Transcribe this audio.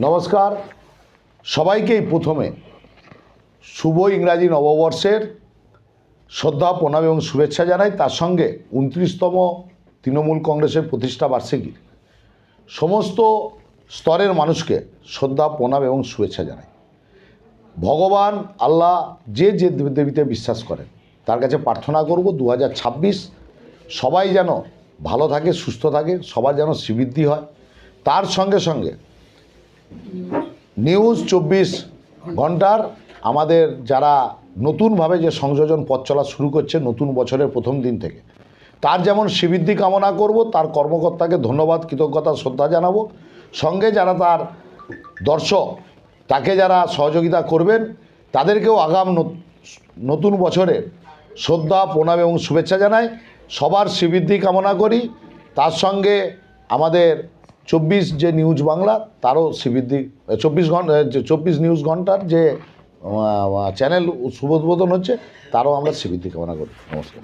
নমস্কার সবাইকেই প্রথমে শুভ ইংরাজি নববর্ষের শ্রদ্ধা প্রণাম এবং শুভেচ্ছা জানাই। তার সঙ্গে 29তম তৃণমূল কংগ্রেসের প্রতিষ্ঠা বার্ষিকীর সমস্ত স্তরের মানুষকে শ্রদ্ধা প্রণাম এবং শুভেচ্ছা জানাই। ভগবান আল্লাহ যে যে দেবীতে বিশ্বাস করেন তার কাছে প্রার্থনা করব 2026 সবাই যেন ভালো থাকে, সুস্থ থাকে, সবার যেন শ্রীবৃদ্ধি হয়। তার সঙ্গে সঙ্গে নিউজ 24 ঘন্টার আমাদের যারা নতুনভাবে যে সংযোজন পথ চলা শুরু করছে নতুন বছরের প্রথম দিন থেকে, তার যেমন শ্রীবৃদ্ধি কামনা করব, তার কর্মকর্তাকে ধন্যবাদ, কৃতজ্ঞতা, শ্রদ্ধা জানাবো। সঙ্গে যারা তার দর্শক, তাকে যারা সহযোগিতা করবেন তাদেরকেও আগাম নতুন বছরের শ্রদ্ধা প্রণাম এবং শুভেচ্ছা জানাই। সবার শ্রীবৃদ্ধি কামনা করি। তার সঙ্গে আমাদের 24 যে নিউজ বাংলা তারও শ্রীবৃদ্ধি, 24 নিউজ ঘন্টার যে চ্যানেল শুভ উদ্বোধন হচ্ছে তারও আমরা শ্রীবৃদ্ধি কামনা করি। নমস্কার।